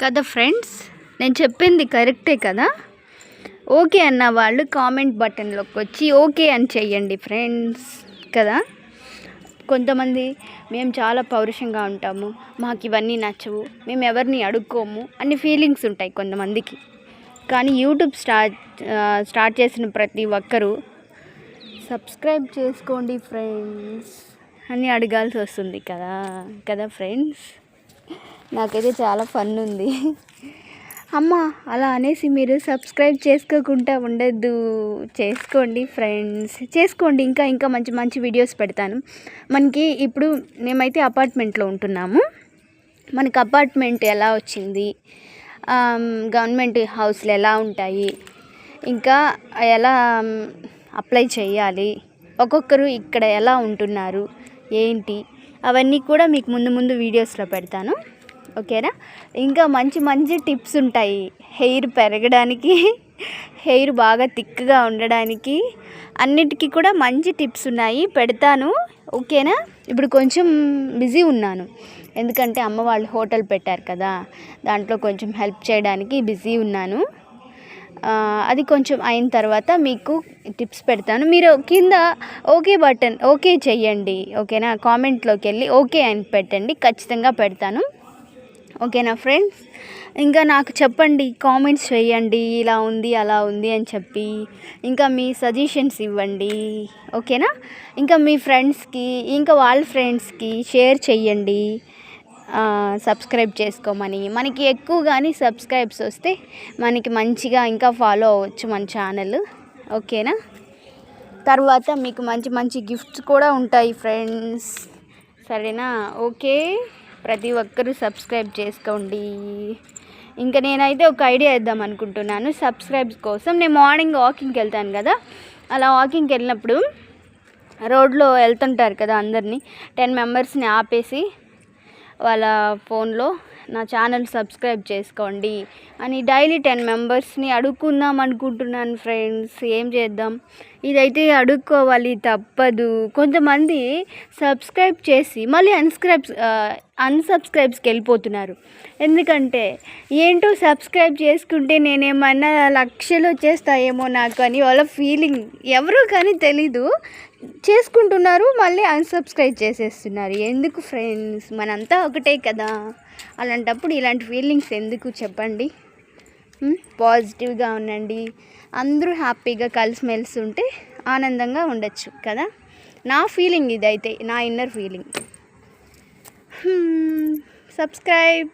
కదా ఫ్రెండ్స్, నేను చెప్పింది కరెక్టే కదా. ఓకే అన్న వాళ్ళు కామెంట్ బటన్లోకి వచ్చి ఓకే అని చెయ్యండి ఫ్రెండ్స్. కదా, కొంతమంది మేము చాలా పౌరుషంగా ఉంటాము, మాకు ఇవన్నీ నచ్చవు, మేము ఎవరిని అడుక్కోము అన్ని ఫీలింగ్స్ ఉంటాయి కొంతమందికి. కానీ యూట్యూబ్ స్టార్ట్ చేసిన ప్రతి ఒక్కరూ సబ్స్క్రైబ్ చేసుకోండి ఫ్రెండ్స్ అని అడగాల్సి వస్తుంది కదా ఫ్రెండ్స్. నాకైతే చాలా ఫన్ ఉంది. అమ్మ అలా అనేసి మీరు సబ్స్క్రైబ్ చేసుకోకుండా ఉండద్దు, చేసుకోండి ఫ్రెండ్స్, చేసుకోండి. ఇంకా మంచి మంచి వీడియోస్ పెడతాను. మనకి ఇప్పుడు మేమైతే అపార్ట్మెంట్లో ఉంటున్నాము. మనకి అపార్ట్మెంట్ ఎలా వచ్చింది, గవర్నమెంట్ హౌస్లు ఎలా ఉంటాయి, ఇంకా ఎలా అప్లై చేయాలి, ఒక్కొక్కరు ఇక్కడ ఎలా ఉంటున్నారు ఏంటి, అవన్నీ కూడా మీకు ముందు వీడియోస్లో పెడతాను. ఓకేనా. ఇంకా మంచి మంచి టిప్స్ ఉంటాయి హెయిర్ పెరగడానికి, హెయిర్ బాగా థిక్గా ఉండడానికి, అన్నిటికీ కూడా మంచి టిప్స్ ఉన్నాయి, పెడతాను. ఓకేనా. ఇప్పుడు కొంచెం బిజీ ఉన్నాను, ఎందుకంటే అమ్మ వాళ్ళు హోటల్ పెట్టారు కదా, దాంట్లో కొంచెం హెల్ప్ చేయడానికి బిజీ ఉన్నాను. అది కొంచెం అయిన తర్వాత మీకు టిప్స్ పెడతాను. మీరు కింద ఓకే బటన్ ఓకే చెయ్యండి. ఓకేనా. కామెంట్లోకి వెళ్ళి ఓకే అని పెట్టండి, ఖచ్చితంగా పెడతాను. ఓకేనా ఫ్రెండ్స్. ఇంకా నాకు చెప్పండి, కామెంట్స్ చేయండి, ఇలా ఉంది అలా ఉంది అని చెప్పి, ఇంకా మీ సజెషన్స్ ఇవ్వండి. ఓకేనా. ఇంకా మీ ఫ్రెండ్స్కి, ఇంకా వాళ్ళ ఫ్రెండ్స్కి షేర్ చెయ్యండి సబ్స్క్రైబ్ చేసుకోమని. మనకి ఎక్కువగాని సబ్స్క్రైబ్స్ వస్తే మనకి మంచిగా ఇంకా ఫాలో అవ్వచ్చు మన ఛానల్. ఓకేనా. తర్వాత మీకు మంచి మంచి గిఫ్ట్స్ కూడా ఉంటాయి ఫ్రెండ్స్. సరేనా. ఓకే, ప్రతి ఒక్కరూ సబ్స్క్రైబ్ చేసుకోండి. ఇంకా నేనైతే ఒక ఐడియా ఇద్దాం అనుకుంటున్నాను సబ్స్క్రైబ్స్ కోసం. నేను మార్నింగ్ వాకింగ్కి వెళ్తాను కదా, అలా వాకింగ్కి వెళ్ళినప్పుడు రోడ్లో వెళ్తుంటారు కదా, అందరినీ 10 మెంబర్స్ని ఆపేసి వాళ్ళ ఫోన్లో నా ఛానల్ సబ్స్క్రైబ్ చేసుకోండి అని డైలీ 10 మెంబర్స్ని అడుక్కుందాం అనుకుంటున్నాను ఫ్రెండ్స్. ఏం చేద్దాం, ఇదైతే అడుక్కోవాలి, తప్పదు. కొంతమంది సబ్స్క్రైబ్ చేసి మళ్ళీ అన్సబ్స్క్రైబ్స్కి వెళ్ళిపోతున్నారు. ఎందుకంటే ఏంటో సబ్స్క్రైబ్ చేసుకుంటే నేనేమన్నా లక్షలు వచ్చేస్తాయేమో నాకు అని వాళ్ళ ఫీలింగ్. ఎవరో కానీ తెలీదు, చేసుకుంటున్నారు, మళ్ళీ అన్సబ్స్క్రైబ్ చేసేస్తున్నారు. ఎందుకు ఫ్రెండ్స్, మనంతా ఒకటే కదా. అలాంటప్పుడు ఇలాంటి ఫీలింగ్స్ ఎందుకు చెప్పండి. పాజిటివ్గా ఉండండి, అందరూ హ్యాపీగా కలిసిమెలిసి ఉంటే ఆనందంగా ఉండొచ్చు కదా. నా ఫీలింగ్ ఇదైతే, నా ఇన్నర్ ఫీలింగ్. సబ్స్క్రైబ్.